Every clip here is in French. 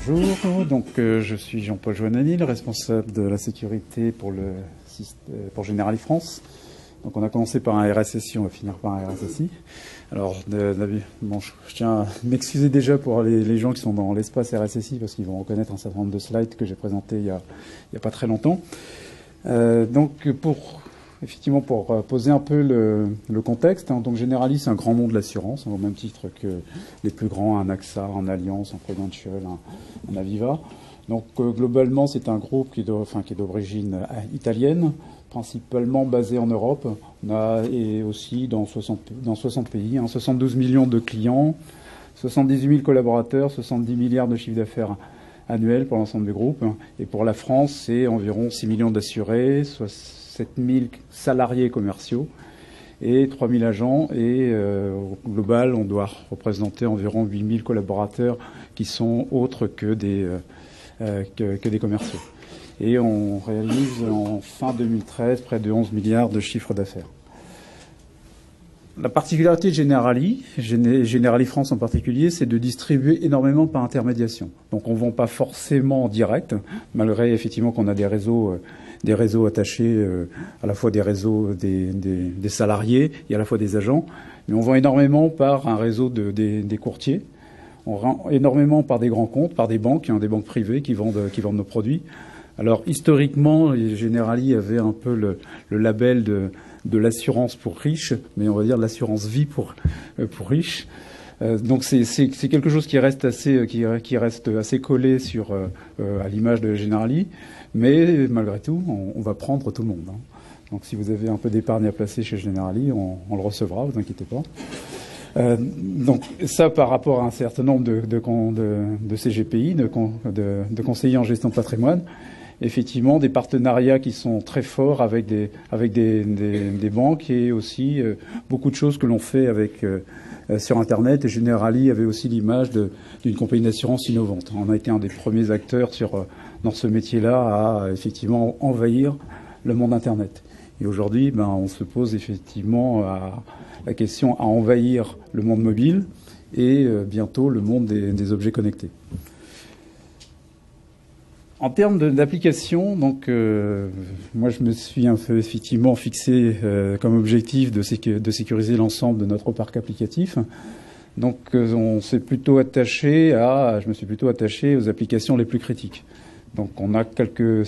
Bonjour, donc je suis Jean-Paul Joannani, le responsable de la sécurité pour Generali France. Donc on a commencé par un RSSI, on va finir par un RSSI. Alors bon, je tiens à m'excuser déjà pour les gens qui sont dans l'espace RSSI parce qu'ils vont reconnaître un certain nombre de slides que j'ai présentés il y a pas très longtemps. Donc effectivement, pour poser un peu le contexte, hein, donc Generali, c'est un grand nom de l'assurance, hein, au même titre que les plus grands, un AXA, un Allianz, un Prudential, un Aviva. Donc globalement, c'est un groupe qui est d'origine italienne, principalement basé en Europe, et aussi dans 60 pays, hein, 72 millions de clients, 78 000 collaborateurs, 70 milliards de chiffre d'affaires annuel pour l'ensemble du groupe. Et pour la France, c'est environ 6 millions d'assurés, 7 000 salariés commerciaux et 3 000 agents. Et au global, on doit représenter environ 8 000 collaborateurs qui sont autres que des commerciaux. Et on réalise en fin 2013 près de 11 milliards de chiffre d'affaires. La particularité de Generali France en particulier, c'est de distribuer énormément par intermédiation. Donc on ne vend pas forcément en direct, malgré effectivement qu'on a des réseaux attachés, à la fois des réseaux des salariés et à la fois des agents. Mais on vend énormément par un réseau des courtiers. On vend énormément par des grands comptes, par des banques privées qui vendent nos produits. Alors historiquement, Generali avait un peu le label de l'assurance pour riches, mais on va dire l'assurance vie pour riches. Donc c'est quelque chose qui reste assez collé à l'image de Generali, mais malgré tout, on va prendre tout le monde. Hein. Donc si vous avez un peu d'épargne à placer chez Generali, on le recevra, vous inquiétez pas. Donc ça par rapport à un certain nombre de CGPI, de conseillers en gestion de patrimoine. Effectivement, des partenariats qui sont très forts avec des banques et aussi beaucoup de choses que l'on fait sur Internet. Et Generali avait aussi l'image d'une compagnie d'assurance innovante. On a été un des premiers acteurs dans ce métier-là à effectivement envahir le monde Internet. Et aujourd'hui, on se pose effectivement la question à envahir le monde mobile et bientôt le monde des objets connectés. En termes d'application, donc moi je me suis un peu effectivement fixé comme objectif de sécuriser l'ensemble de notre parc applicatif. Donc je me suis plutôt attaché aux applications les plus critiques. Donc on a quelques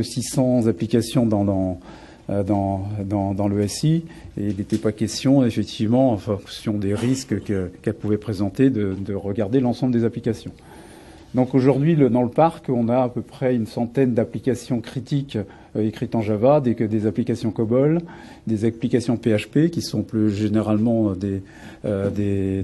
600 applications dans le SI, et il n'était pas question effectivement en fonction des risques qu'elles pouvaient présenter de regarder l'ensemble des applications. Donc aujourd'hui, dans le parc, on a à peu près une centaine d'applications critiques écrites en Java, des applications COBOL, des applications PHP qui sont plus généralement des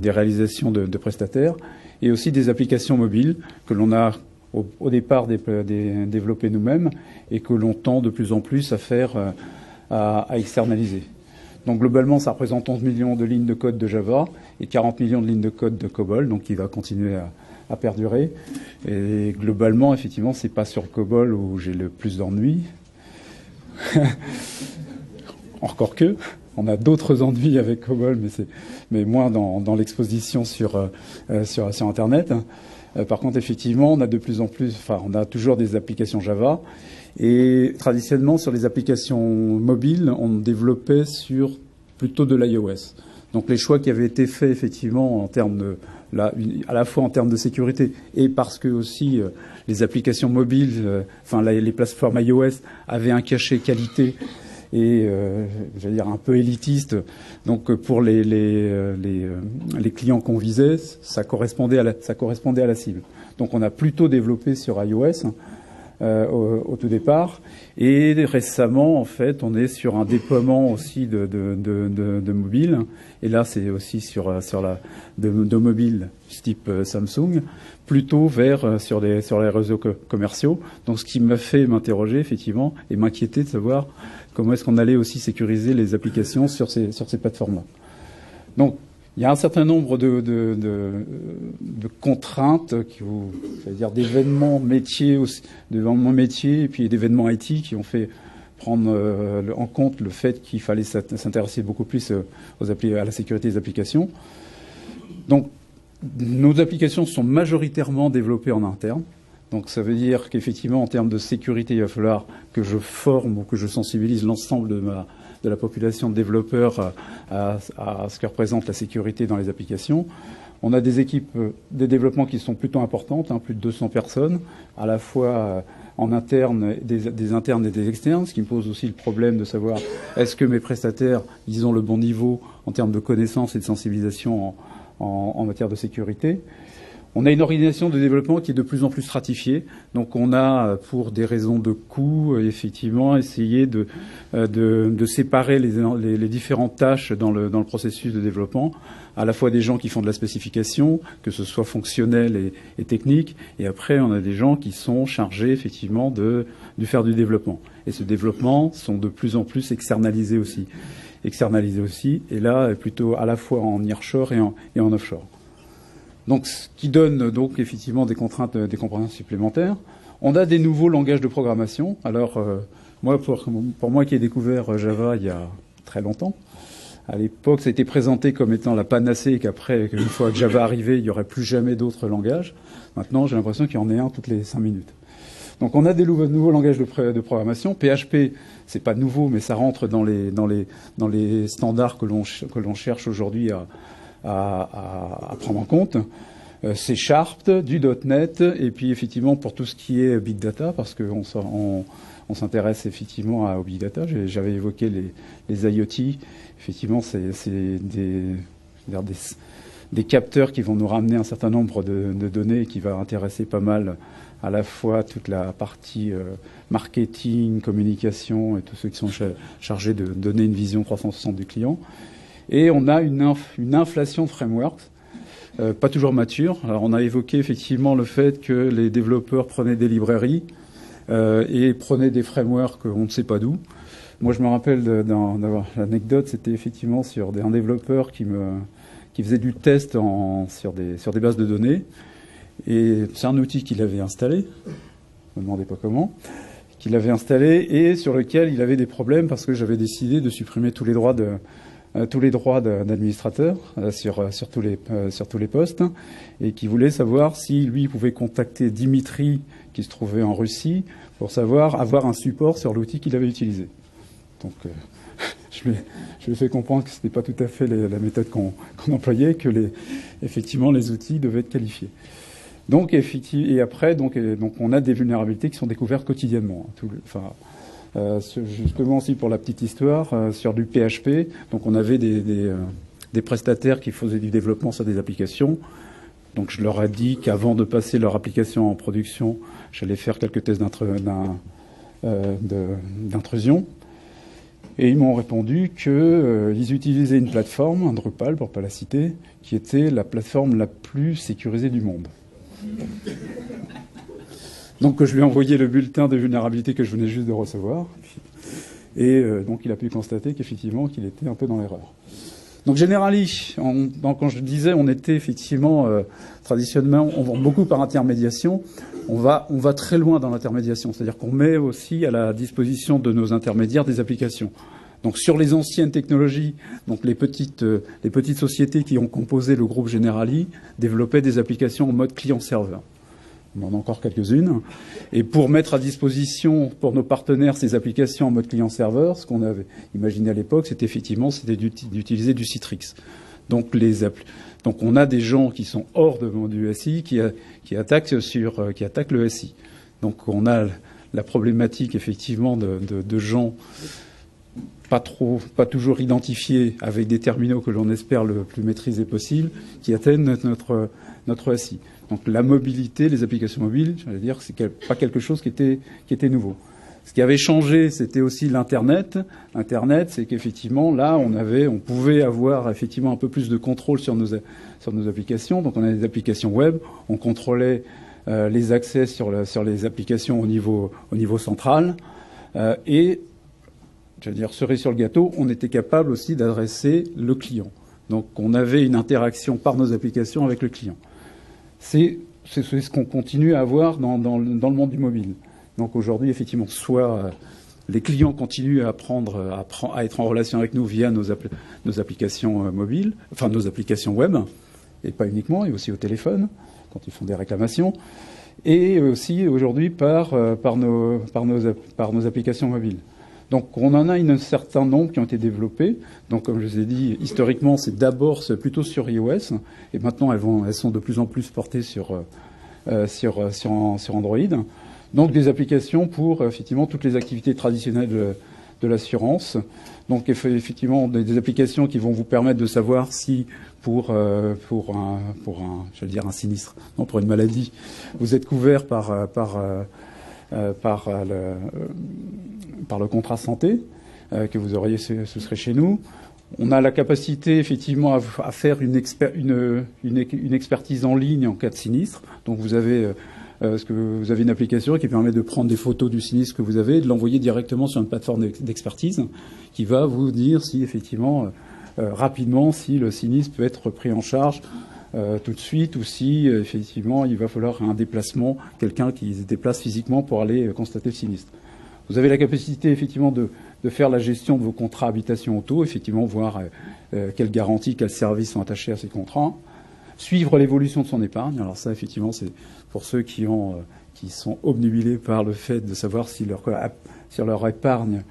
réalisations de prestataires, et aussi des applications mobiles que l'on a au départ développées nous-mêmes et que l'on tend de plus en plus à externaliser. Donc globalement, ça représente 11 millions de lignes de code de Java et 40 millions de lignes de code de COBOL, donc qui va continuer à perdurer. Et globalement, effectivement, c'est pas sur le COBOL où j'ai le plus d'ennuis. Encore que, on a d'autres ennuis avec COBOL, mais moins dans l'exposition sur Internet. Par contre, effectivement, on a de plus en plus, on a toujours des applications Java. Et traditionnellement, sur les applications mobiles, on développait plutôt de l'iOS. Donc les choix qui avaient été faits effectivement à la fois en termes de sécurité et parce que aussi les applications mobiles, les plateformes iOS avaient un cachet qualité et j'allais dire un peu élitiste. Donc pour les clients qu'on visait, ça correspondait à la cible. Donc on a plutôt développé sur iOS au tout départ, et récemment en fait on est sur un déploiement aussi de mobile, et là c'est aussi de mobile type Samsung, plutôt sur les réseaux commerciaux. Donc ce qui m'a fait m'interroger effectivement et m'inquiéter de savoir comment est-ce qu'on allait aussi sécuriser les applications sur ces plateformes-là. Donc il y a un certain nombre de contraintes, c'est-à-dire d'événements métiers et puis d'événements IT qui ont fait prendre en compte le fait qu'il fallait s'intéresser beaucoup plus à la sécurité des applications. Donc nos applications sont majoritairement développées en interne. Donc ça veut dire qu'effectivement, en termes de sécurité, il va falloir que je forme ou que je sensibilise l'ensemble de la population de développeurs à ce que représente la sécurité dans les applications. On a des équipes de développement qui sont plutôt importantes, plus de 200 personnes, à la fois en interne, des internes et des externes, ce qui me pose aussi le problème de savoir est-ce que mes prestataires, ils ont le bon niveau en termes de connaissances et de sensibilisation en matière de sécurité. On a une organisation de développement qui est de plus en plus stratifiée. Donc on a, pour des raisons de coût, effectivement, essayé de séparer les différentes tâches dans le processus de développement, à la fois des gens qui font de la spécification, que ce soit fonctionnel et technique, et après on a des gens qui sont chargés effectivement de faire du développement. Et ce développement sont de plus en plus externalisés aussi, et là plutôt à la fois en nearshore et en offshore. Donc, ce qui donne donc effectivement des contraintes supplémentaires. On a des nouveaux langages de programmation. Alors, moi, pour moi qui ai découvert Java il y a très longtemps, à l'époque, ça a été présenté comme étant la panacée et qu'après, une fois que Java arrivait, il n'y aurait plus jamais d'autres langages. Maintenant, j'ai l'impression qu'il y en ait un toutes les 5 minutes. Donc, on a des nouveaux langages de programmation. PHP, c'est pas nouveau, mais ça rentre dans les standards que l'on cherche aujourd'hui à prendre en compte. C#, du .NET, et puis effectivement pour tout ce qui est Big Data, parce qu'on s'intéresse effectivement au Big Data. J'avais évoqué les IoT. Effectivement, c'est des capteurs qui vont nous ramener un certain nombre de données et qui va intéresser pas mal à la fois toute la partie marketing, communication et tous ceux qui sont chargés de donner une vision 360 du client. Et on a une inflation de frameworks, pas toujours mature. Alors on a évoqué effectivement le fait que les développeurs prenaient des librairies et prenaient des frameworks on ne sait pas d'où. Moi je me rappelle d'avoir l'anecdote, c'était effectivement sur un développeur qui faisait du test sur des bases de données. Et c'est un outil qu'il avait installé, ne me demandez pas comment, qu'il avait installé et sur lequel il avait des problèmes parce que j'avais décidé de supprimer tous les droits d'administrateur sur tous les postes, et qui voulait savoir si lui pouvait contacter Dimitri qui se trouvait en Russie pour savoir avoir un support sur l'outil qu'il avait utilisé. Donc je lui ai fait comprendre que ce n'était pas tout à fait la méthode qu'on employait, que effectivement les outils devaient être qualifiés. Donc et après donc on a des vulnérabilités qui sont découvertes quotidiennement. Justement aussi pour la petite histoire, sur du PHP, donc on avait des prestataires qui faisaient du développement sur des applications. Donc je leur ai dit qu'avant de passer leur application en production, j'allais faire quelques tests d'intrusion. Et ils m'ont répondu qu'ils utilisaient une plateforme, un Drupal pour ne pas la citer, qui était la plateforme la plus sécurisée du monde. Donc je lui ai envoyé le bulletin de vulnérabilité que je venais juste de recevoir. Et donc il a pu constater qu'effectivement qu'il était un peu dans l'erreur. Donc Generali, quand je disais on était effectivement traditionnellement, on vend beaucoup par intermédiation, on va très loin dans l'intermédiation. C'est-à-dire qu'on met aussi à la disposition de nos intermédiaires des applications. Donc sur les anciennes technologies, donc les petites sociétés qui ont composé le groupe Generali développaient des applications en mode client-serveur. On en a encore quelques-unes. Et pour mettre à disposition pour nos partenaires ces applications en mode client-serveur, ce qu'on avait imaginé à l'époque, c'était d'utiliser du Citrix. Donc on a des gens qui sont hors du SI qui attaquent le SI. Donc on a la problématique effectivement de gens pas toujours identifiés avec des terminaux que l'on espère le plus maîtrisés possible, qui atteignent notre SI. Donc la mobilité, les applications mobiles, j'allais dire, c'est pas quelque chose qui était nouveau. Ce qui avait changé, c'était aussi l'Internet. Internet, c'est qu'effectivement, là, on pouvait avoir effectivement un peu plus de contrôle sur nos applications. Donc on a des applications web, on contrôlait les accès sur les applications au niveau central. Et, j'allais dire, cerise sur le gâteau, on était capable aussi d'adresser le client. Donc on avait une interaction par nos applications avec le client. C'est ce qu'on continue à avoir dans le monde du mobile. Donc aujourd'hui, effectivement, soit les clients continuent à être en relation avec nous via nos applications mobiles, enfin nos applications web, et pas uniquement, et aussi au téléphone, quand ils font des réclamations, et aussi aujourd'hui par nos applications mobiles. Donc on en a un certain nombre qui ont été développés. Donc comme je vous ai dit, historiquement, c'est d'abord plutôt sur iOS, et maintenant elles sont de plus en plus portées sur Android. Donc des applications pour effectivement toutes les activités traditionnelles de l'assurance. Donc effectivement des applications qui vont vous permettre de savoir si pour un sinistre, non, pour une maladie, vous êtes couvert par le contrat santé que vous auriez, ce serait chez nous. On a la capacité effectivement à faire une expertise en ligne en cas de sinistre. Donc vous avez une application qui permet de prendre des photos du sinistre que vous avez et de l'envoyer directement sur une plateforme d'expertise qui va vous dire si effectivement rapidement si le sinistre peut être pris en charge tout de suite, ou si effectivement il va falloir un déplacement, quelqu'un qui se déplace physiquement pour aller constater le sinistre. Vous avez la capacité effectivement de faire la gestion de vos contrats habitation auto, effectivement voir quelles garanties, quels services sont attachés à ces contrats, suivre l'évolution de son épargne. Alors ça, effectivement, c'est pour ceux qui sont obnubilés par le fait de savoir si leur épargne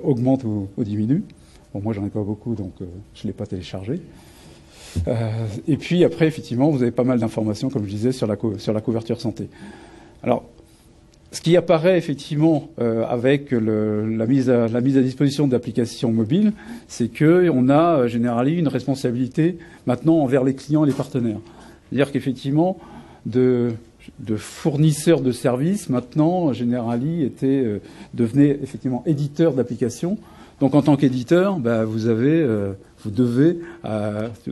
augmente ou diminue. Bon, moi, j'en ai pas beaucoup, donc je l'ai pas téléchargé. Et puis après, effectivement, vous avez pas mal d'informations, comme je disais, sur la couverture santé. Alors, ce qui apparaît effectivement avec la mise à disposition d'applications mobiles, c'est qu'on a Generali une responsabilité maintenant envers les clients et les partenaires. C'est-à-dire qu'effectivement, de fournisseurs de services, maintenant, Generali devenait effectivement éditeur d'applications. Donc en tant qu'éditeur, vous devez,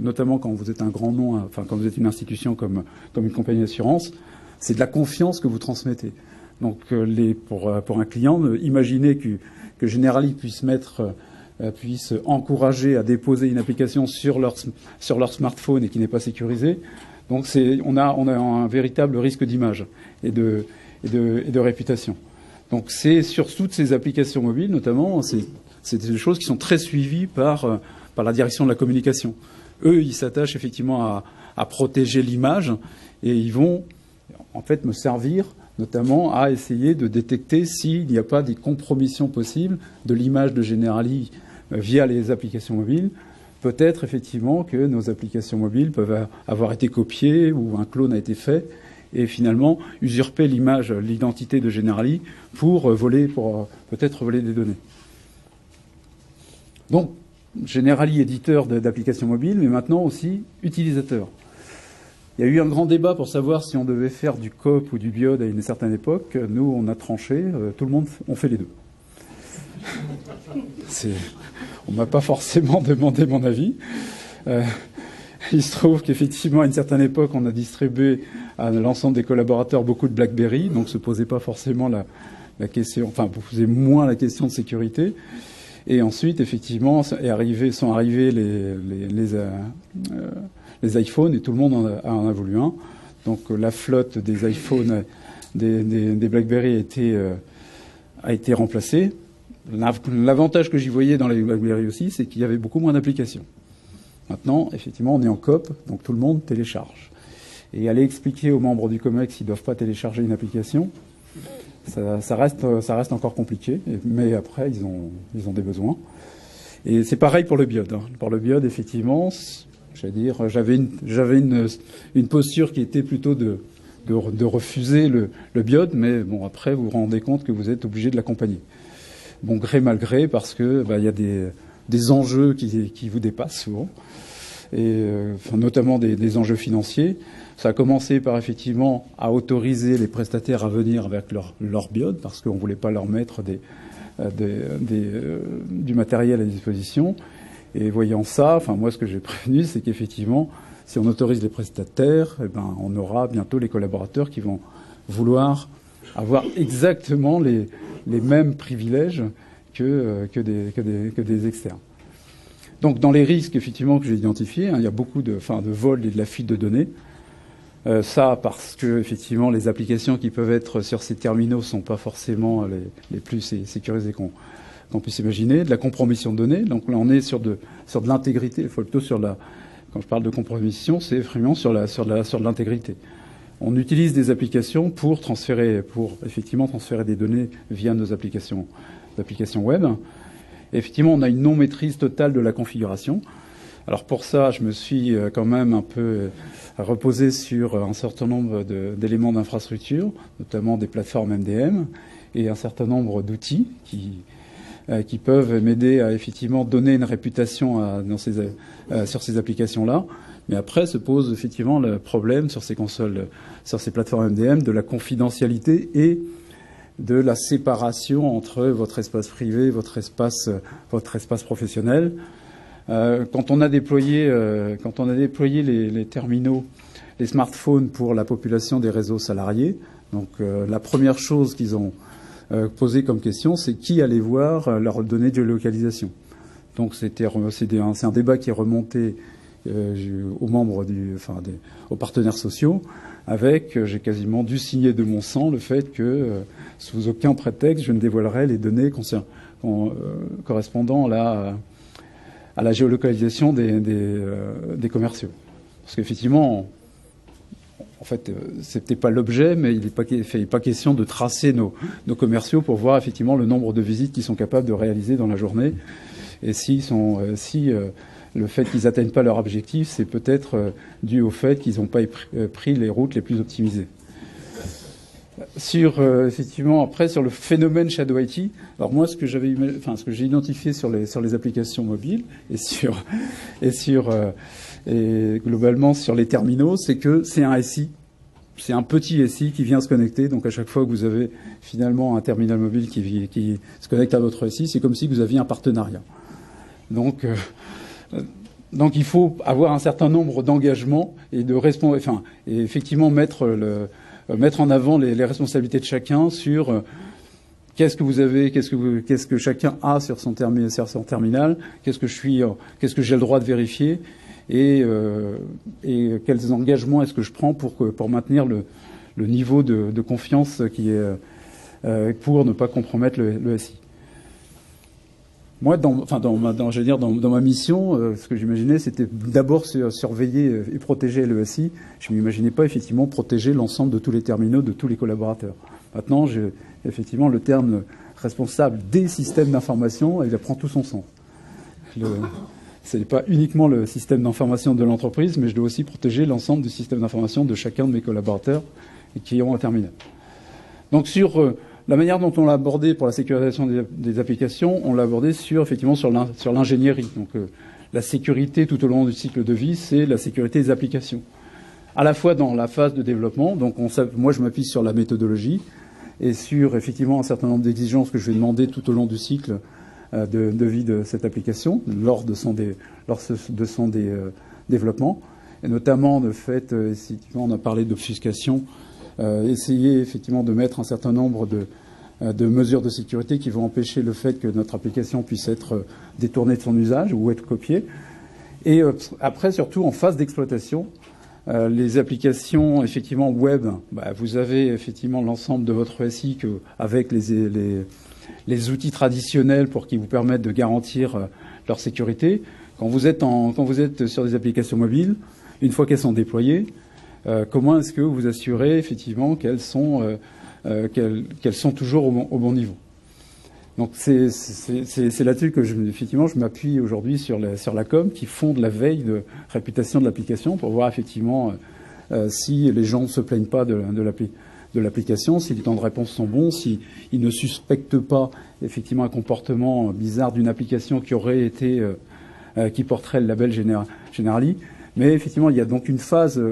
notamment quand vous êtes un grand nom, enfin quand vous êtes une institution comme une compagnie d'assurance, c'est de la confiance que vous transmettez. Donc pour un client, imaginez que Generali puisse encourager à déposer une application sur leur smartphone et qui n'est pas sécurisée. Donc on a un véritable risque d'image et de réputation. Donc c'est sur toutes ces applications mobiles, notamment, c'est des choses qui sont très suivies par la direction de la communication. Eux, ils s'attachent effectivement à protéger l'image et ils vont en fait me servir notamment à essayer de détecter s'il n'y a pas des compromissions possibles de l'image de Generali via les applications mobiles. Peut-être effectivement que nos applications mobiles peuvent avoir été copiées ou un clone a été fait et finalement usurper l'image, l'identité de Generali pour peut-être voler des données. Donc, Generali éditeur d'applications mobiles, mais maintenant aussi utilisateur. Il y a eu un grand débat pour savoir si on devait faire du COP ou du BIOD à une certaine époque. Nous, on a tranché. Tout le monde, on fait les deux. On m'a pas forcément demandé mon avis. Il se trouve qu'effectivement, à une certaine époque, on a distribué à l'ensemble des collaborateurs beaucoup de BlackBerry, donc se posait pas forcément la question, enfin, vous posez moins la question de sécurité. Et ensuite, effectivement, sont arrivés les iPhones et tout le monde en a voulu un. Donc la flotte des iPhones, des BlackBerry a été remplacée. L'avantage que j'y voyais dans les BlackBerry aussi, c'est qu'il y avait beaucoup moins d'applications. Maintenant, effectivement, on est en COP, donc tout le monde télécharge. Et aller expliquer aux membres du COMEX s'ils ne doivent pas télécharger une application, ça reste encore compliqué, mais après, ils ont des besoins. Et c'est pareil pour le BIOD. Pour le BIOD, effectivement, j'avais une posture qui était plutôt de refuser le BIOD, mais bon, après, vous vous rendez compte que vous êtes obligé de l'accompagner. Bon, gré mal gré, parce que il y a des enjeux qui vous dépassent souvent, et notamment des enjeux financiers. Ça a commencé par effectivement à autoriser les prestataires à venir avec leur BIOD, parce qu'on ne voulait pas leur mettre du matériel à disposition. Et voyant ça, moi ce que j'ai prévenu, c'est qu'effectivement, si on autorise les prestataires, on aura bientôt les collaborateurs qui vont vouloir avoir exactement les mêmes privilèges que des externes. Donc dans les risques effectivement que j'ai identifiés, il y a beaucoup de vol et de la fuite de données. Ça parce que effectivement les applications qui peuvent être sur ces terminaux sont pas forcément les plus sécurisées qu'on puisse imaginer, de la compromission de données. Donc là on est sur de l'intégrité, il faut plutôt sur Quand je parle de compromission, c'est vraiment sur de l'intégrité. On utilise des applications pour effectivement transférer des données via nos applications web. Et effectivement, on a une non-maîtrise totale de la configuration. Alors pour ça, je me suis quand même un peu reposé sur un certain nombre d'éléments d'infrastructure, notamment des plateformes MDM et un certain nombre d'outils qui peuvent m'aider à effectivement donner une réputation sur ces applications-là. Mais après se pose effectivement le problème sur ces consoles, sur ces plateformes MDM, de la confidentialité et de la séparation entre votre espace privé, votre espace professionnel. Quand on a déployé les terminaux, les smartphones pour la population des réseaux salariés, donc la première chose qu'ils ont posé comme question, c'est qui allait voir leurs données de géolocalisation. Donc c'est un débat qui est remonté aux membres aux partenaires sociaux, j'ai quasiment dû signer de mon sang le fait que sous aucun prétexte je ne dévoilerai les données correspondant à la géolocalisation des commerciaux. Parce qu'effectivement, en fait, c'était pas l'objet, mais il n'est pas question de tracer nos commerciaux pour voir effectivement le nombre de visites qu'ils sont capables de réaliser dans la journée. Et le fait qu'ils n'atteignent pas leur objectif, c'est peut-être dû au fait qu'ils n'ont pas pris les routes les plus optimisées. Effectivement, après, sur le phénomène Shadow IT, alors moi, ce que j'ai identifié sur les applications mobiles et globalement sur les terminaux, c'est que c'est un SI. C'est un petit SI qui vient se connecter. Donc, à chaque fois que vous avez finalement un terminal mobile qui se connecte à votre SI, c'est comme si vous aviez un partenariat. Donc, il faut avoir un certain nombre d'engagements et et effectivement mettre en avant les responsabilités de chacun sur qu'est-ce que chacun a sur son terminal, qu'est-ce que j'ai le droit de vérifier et quels engagements est-ce que je prends pour maintenir le niveau de confiance qui est pour ne pas compromettre le SI. Moi, dans ma mission, ce que j'imaginais, c'était d'abord surveiller et protéger le SI. Je m'imaginais pas effectivement protéger l'ensemble de tous les terminaux, de tous les collaborateurs. Maintenant, effectivement, le terme responsable des systèmes d'information, il prend tout son sens. Ce n'est pas uniquement le système d'information de l'entreprise, mais je dois aussi protéger l'ensemble du système d'information de chacun de mes collaborateurs qui ont un terminal. Donc sur la manière dont on l'a abordé pour la sécurisation des applications, on l'a abordé sur l'ingénierie. Donc la sécurité tout au long du cycle de vie, c'est la sécurité des applications. À la fois dans la phase de développement, donc moi je m'appuie sur la méthodologie et sur effectivement un certain nombre d'exigences que je vais demander tout au long du cycle de vie de cette application, lors de son développement, et notamment le fait, effectivement, on a parlé d'obfuscation, essayer effectivement de mettre un certain nombre de mesures de sécurité qui vont empêcher le fait que notre application puisse être détournée de son usage ou être copiée. Et après, surtout en phase d'exploitation, les applications effectivement web, vous avez effectivement l'ensemble de votre SI avec les outils traditionnels qui vous permettent de garantir leur sécurité. Quand vous êtes sur des applications mobiles, une fois qu'elles sont déployées, comment est-ce que vous assurez effectivement qu'elles sont toujours au bon niveau? Donc c'est là-dessus que je m'appuie aujourd'hui sur la com qui fonde la veille de réputation de l'application pour voir effectivement si les gens ne se plaignent pas de l'application, si les temps de réponse sont bons, s'ils ne suspectent pas effectivement un comportement bizarre d'une application qui porterait le label Generali. Mais effectivement, il y a donc une phase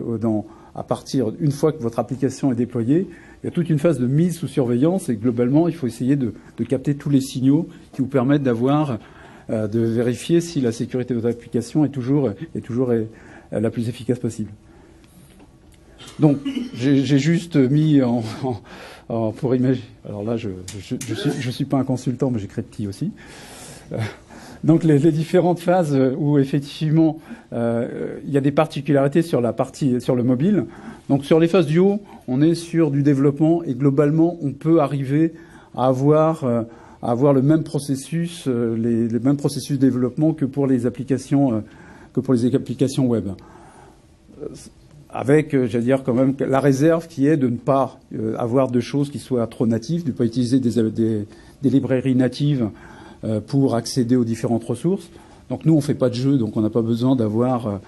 une fois que votre application est déployée, il y a toute une phase de mise sous surveillance et globalement, il faut essayer de capter tous les signaux qui vous permettent de vérifier si la sécurité de votre application est toujours la plus efficace possible. Donc, j'ai juste mis pour imaginer. Alors là, je suis pas un consultant, mais j'écris petit aussi. Donc les différentes phases où effectivement il y a des particularités sur le mobile. Donc sur les phases du haut, on est sur du développement et globalement on peut arriver à avoir le même processus, les mêmes processus de développement que pour les applications que pour les applications web. Avec, j'allais dire, quand même, la réserve qui est de ne pas avoir de choses qui soient trop natives, de ne pas utiliser des librairies natives pour accéder aux différentes ressources. Donc nous, on ne fait pas de jeu, donc on n'a pas besoin d'avoir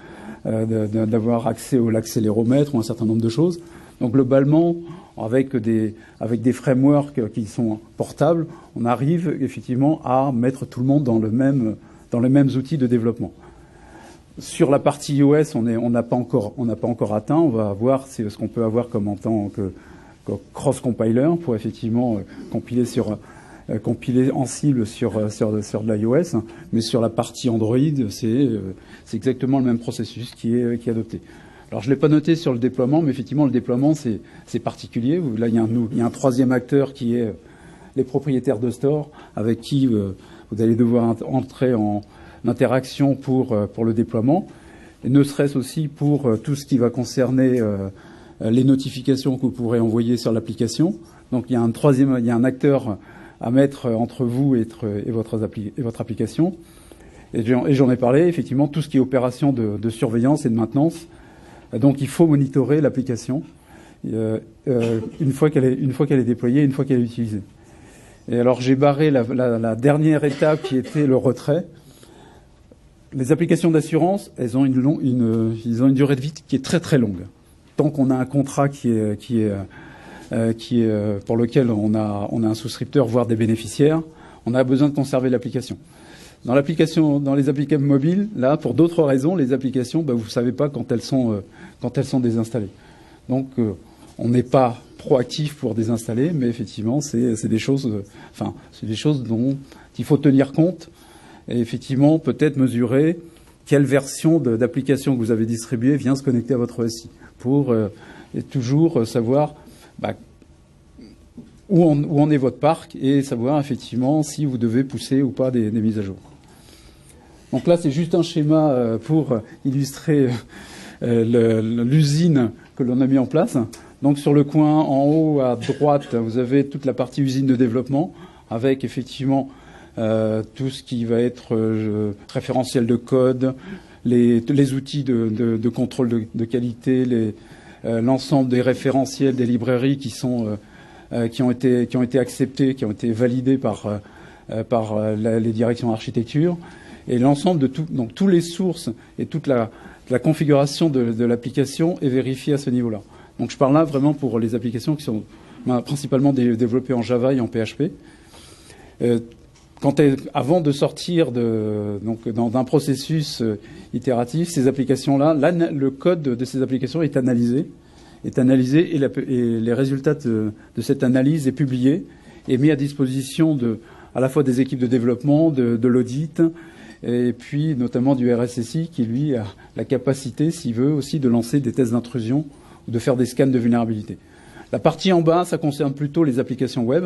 accès au l'accéléromètre ou un certain nombre de choses. Donc globalement, avec des frameworks qui sont portables, on arrive effectivement à mettre tout le monde dans les mêmes outils de développement. Sur la partie iOS, on n'a pas encore atteint. On va voir ce qu'on peut avoir comme en tant que cross-compiler pour effectivement compiler en cible sur de l'iOS. Mais sur la partie Android, c'est exactement le même processus qui est adopté. Alors je l'ai pas noté sur le déploiement, mais effectivement le déploiement c'est particulier. Là il y a un troisième acteur qui est les propriétaires de store avec qui vous allez devoir entrer en interaction pour le déploiement, et ne serait-ce aussi pour tout ce qui va concerner les notifications que vous pourrez envoyer sur l'application. Donc il y a un acteur à mettre entre vous et votre application. Et j'en ai parlé, effectivement, tout ce qui est opération de surveillance et de maintenance. Donc il faut monitorer l'application une fois qu'elle est déployée, une fois qu'elle est utilisée. Et alors j'ai barré la dernière étape qui était le retrait. Les applications d'assurance, ils ont une durée de vie qui est très très longue. Tant qu'on a un contrat qui est pour lequel on a un souscripteur, voire des bénéficiaires, on a besoin de conserver l'application. Dans les applications mobiles, là, pour d'autres raisons, les applications, vous ne savez pas quand elles sont désinstallées. Donc, on n'est pas proactif pour désinstaller, mais effectivement, c'est des choses dont il faut tenir compte et effectivement peut-être mesurer quelle version d'application que vous avez distribuée vient se connecter à votre SI pour toujours savoir où en est votre parc et savoir effectivement si vous devez pousser ou pas des mises à jour. Donc là, c'est juste un schéma pour illustrer l'usine que l'on a mis en place. Donc sur le coin en haut à droite, vous avez toute la partie usine de développement avec effectivement tout ce qui va être référentiel de code, les outils de contrôle de qualité, l'ensemble des référentiels des librairies qui ont été acceptés, qui ont été validés par les directions d'architecture, et l'ensemble de donc tous les sources et toute la configuration de l'application est vérifiée à ce niveau-là. Donc je parle là vraiment pour les applications qui sont principalement développées en Java et en PHP. Avant de sortir dans un processus itératif, ces applications-là, le code de ces applications est analysé et les résultats de cette analyse est publié et mis à disposition à la fois des équipes de développement, de l'audit, et puis notamment du RSSI qui, lui, a la capacité, s'il veut, aussi de lancer des tests d'intrusion ou de faire des scans de vulnérabilité. La partie en bas, ça concerne plutôt les applications web.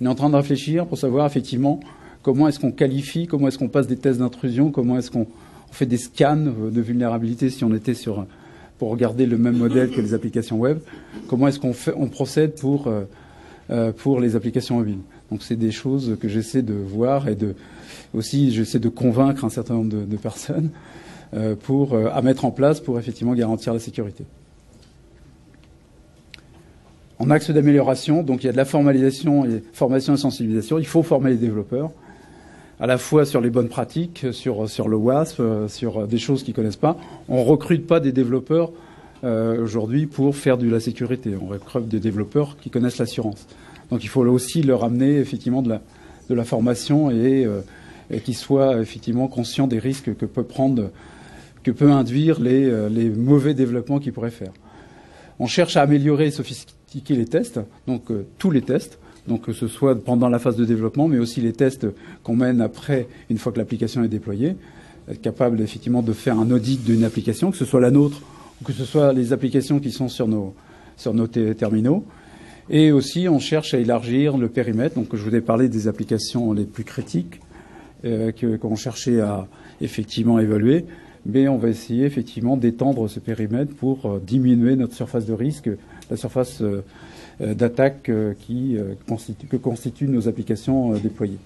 On est en train de réfléchir pour savoir effectivement comment est-ce qu'on qualifie, comment est-ce qu'on passe des tests d'intrusion, comment est-ce qu'on fait des scans de vulnérabilité si on était pour regarder le même modèle que les applications web. Comment est-ce qu'on procède pour les applications mobiles. Donc c'est des choses que j'essaie de voir et aussi j'essaie de convaincre un certain nombre de personnes à mettre en place pour effectivement garantir la sécurité. En axe d'amélioration, donc il y a de la formation et sensibilisation. Il faut former les développeurs, à la fois sur les bonnes pratiques, sur le WASP, sur des choses qu'ils connaissent pas. On recrute pas des développeurs aujourd'hui pour faire de la sécurité. On recrute des développeurs qui connaissent l'assurance. Donc il faut aussi leur amener effectivement de la formation et qu'ils soient effectivement conscients des risques que peut induire les mauvais développements qu'ils pourraient faire. On cherche à améliorer et sophistiquer les tests, donc tous les tests, donc que ce soit pendant la phase de développement, mais aussi les tests qu'on mène après, une fois que l'application est déployée, être capable effectivement de faire un audit d'une application, que ce soit la nôtre ou que ce soit les applications qui sont sur nos terminaux. Et aussi, on cherche à élargir le périmètre. Donc, je vous ai parlé des applications les plus critiques qu'on cherchait à effectivement évaluer. Mais on va essayer effectivement d'étendre ce périmètre pour diminuer notre surface de risque, la surface d'attaque que constituent nos applications déployées.